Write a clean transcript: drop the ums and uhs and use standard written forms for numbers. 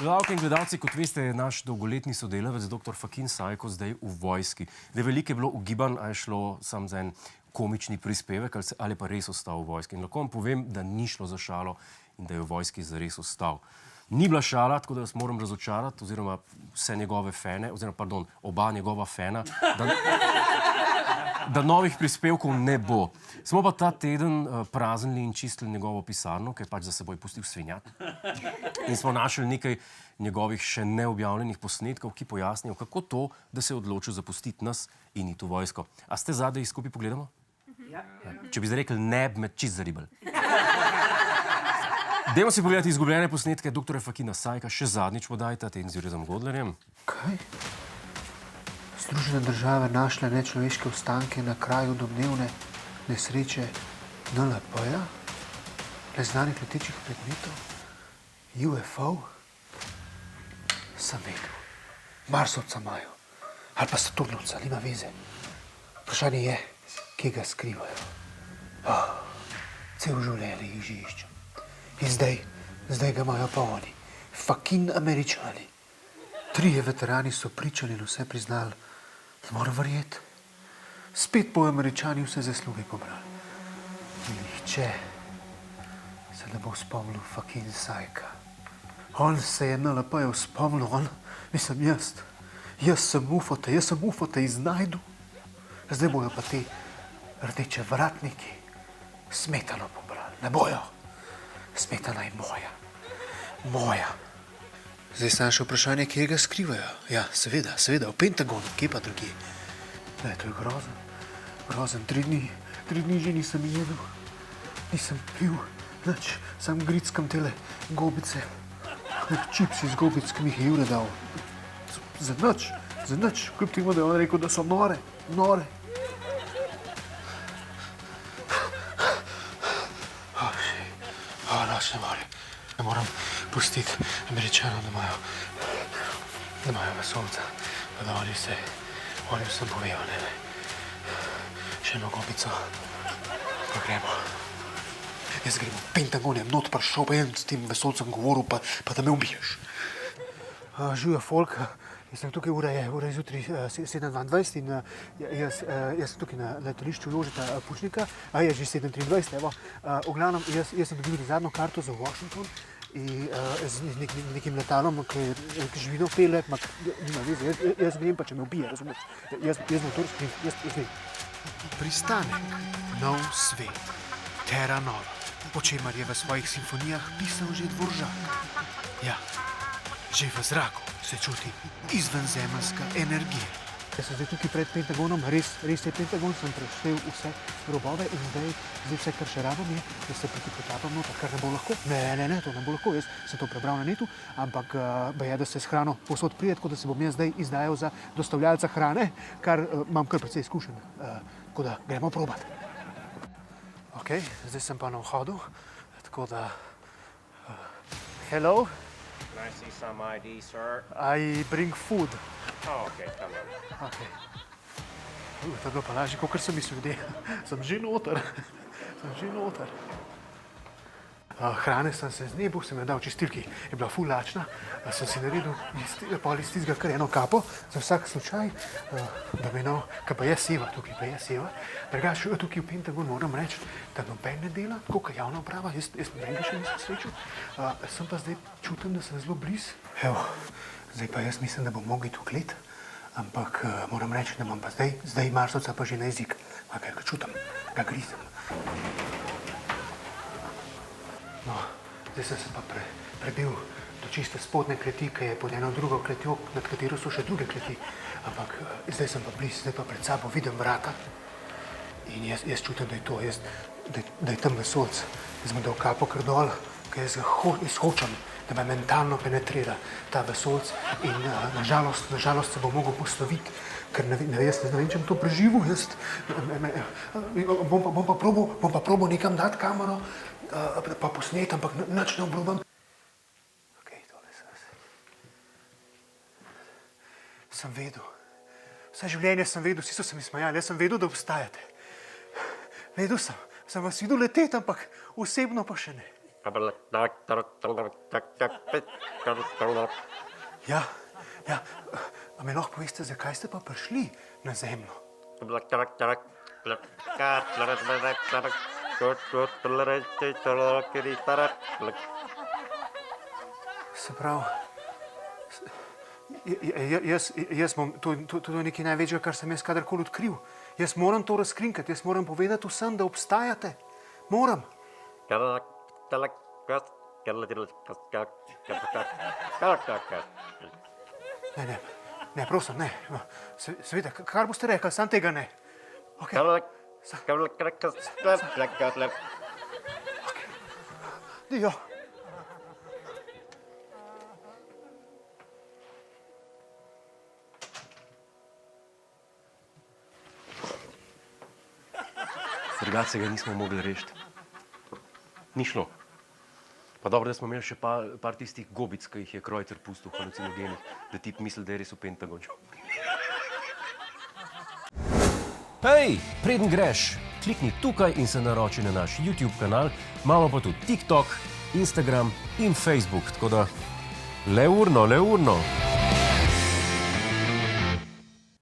Gledalke in gledalci, kot veste, je naš dolgoletni sodelavec, dr. Fakin Sajko, zdaj v vojski. Veliko je bilo ugibanj, a je šlo samo za en komični prispevek ali pa res ostal v vojski. In lahko vam povem, da ni šlo za šalo in da je v vojski zares ostal. Ni bila šala, tako da vas moram razočarati, oziroma vse njegove fene, oziroma, pardon, oba njegova fena, da novih prispevkov ne bo. Smo pa ta teden praznili in čistili njegovo pisarno, ki je pač za seboj pustil svinjak. In smo našli nekaj njegovih še neobjavljenih posnetkov, ki pojasnijo, kako to, da se je odločil zapustiti nas in iti v vojsko. A ste zadaj skupaj pogledamo? Ja. Če bi zdaj rekli, ne bi me čist zaribali. Dajmo si pogledati izgubljene posnetke dr. Fakina Sajka. Še zadnjič podajte, teden z Jurezom Godlerjem. Kaj? Združene države našle nečloveške ostanke na kraju domnevne nesreče NLP-ja, neznanih letečih predmetov, UFO. Sem vedel. Marsovca imajo. Ali pa Saturnovca, nima veze. Vprašanje je, kje ga skrivajo. Cel življenje jih že iščem. In zdaj ga imajo pa oni. Fakin Američani. 3 veterani so pričali in vse priznali. Ne morem verjeti. Spet bo Američani vse zasluge pobrali. Nihče se ne bo spomnil Fakin Sajka. On se je NLP-jev spomnil, on, mislim jaz. Jaz sem ufote iznajdu. Zdaj bojo pa ti rdeče vratniki smetano pobrali. Ne bojo. Smetana je moja. Moja. Zdaj sem še vprašanje, kje ga skrivajo. Ja, seveda, v Pentagonu, kje pa drugi. Ne, to je grozen. Grozen. 3 dni že nisem jedel. Nisem pil. Nič. Sam grickam tele gobice. Čipsi z gobic, ki mi jih je Jure dal. Za nič. Kljub temu, da je on rekel, da so nore. Noč ne moram pustiti Američanov, da imajo vesolca. Pa da oni vsem povejo, ne. Še eno gobico. Pa gremo. Jaz gremo v Pentagon, je not prišel, pa s tem vesolcem govoril, pa da me ubiješ. Živijo folk, jaz sem tukaj, ura je zjutraj 7:22 in jaz sem tukaj na letališču Jožeta Pučnika, je že 7:23, evo. V glavnem, jaz sem dobil zadnjo karto za Washington in z nekim letalom, ki živino pele, nima veze, jaz grem pa, če me ubije, razumeš? Jaz motor skrim, jaz grem. Pristanek, nov svet, Terra Nova, o čemer je v svojih simfonijah pisal že Dvoržak. Ja. Že v zraku se čuti izvenzemeljska energija. Jaz sem zdaj tukaj pred Pentagonom, res je Pentagon, sem preštel vse robove in zdaj vse, kar še rabim je, da se potapam noter, kar ne bo lahko. Ne, to ne bo lahko, jaz sem to prebral na netu, ampak baje, da se s hrano povsod pride, tako da se bom jaz zdaj izdajal za dostavljalca hrane, kar imam kar precej izkušenj, tako da gremo probat. Ok, zdaj sem pa na vhodu, tako da... Hello? Can I see some ID, sir? I bring food. Oh, okay, come on. Okay. To je bilo pa lažje, kakor sem mislil, da sem že noter. Hrane sem se znebil, sem jo dal čistilki, je bila ful lačna, sem si naredil pol iz tistega kar eno kapo, za vsak slučaj, da bi kaj pa je seva, tukaj pa je seva. Drugače, tukaj v Pentagon moram reči, da noben ne dela, tako kot javna uprava, jaz nobenega še nisem srečal, sem pa zdaj čutim, da sem zelo bliz. Evo, zdaj pa jaz mislim, da bom mogel tu klet, ampak moram reči, da imam pa zdaj Marsovca pa že na jezik, ga čutim, ga grizem. No, zdaj sem se pa prebil do čiste spodne kleti, ki je pod eno drugo kletjo, nad katero so še druge kleti. Ampak zdaj sem pa bliz, zdaj pa pred sabo vidim vrata. In jaz čutim, da je to, da je tam vesolc. Jaz bom dal kapo kar dol, ker jaz hočem, da me mentalno penetrira ta vesolc. In nažalost se bom mogel posloviti, ker ne vem, če bom to preživel. Bom pa probal nekam dati kamero, pa posnet, ampak nič ne obljubim. Okej, tole sem vedel. Vse življenje sem vedel, vsi so se mi smejali, jaz sem vedel, da obstajate. Vedel sem vas videl leteti, ampak osebno pa še ne. Ja, ja. A mi lahko poveste, zakaj ste pa prišli na zemljo? Se pravi, jaz bom, to je nekaj največjega, kar sem jaz kadarkoli odkril. Jaz moram to razkrinkati, jaz moram povedati vsem, da obstajate. Moram. Ne, prosim, ne. Seveda, kar boste rekli, sam tega ne. Okay. Dio. Drugače se ga nismo mogli rešiti. Ni šlo. Pa dobro, da smo imeli še par tistih gobic, ki jih je Kreuzer pustil v halucinogenih, da tip misli, da je res v Pentagonu. Hej, preden greš, klikni tukaj in se naroči na naš YouTube kanal, imamo pa tudi TikTok, Instagram in Facebook, tako da le urno.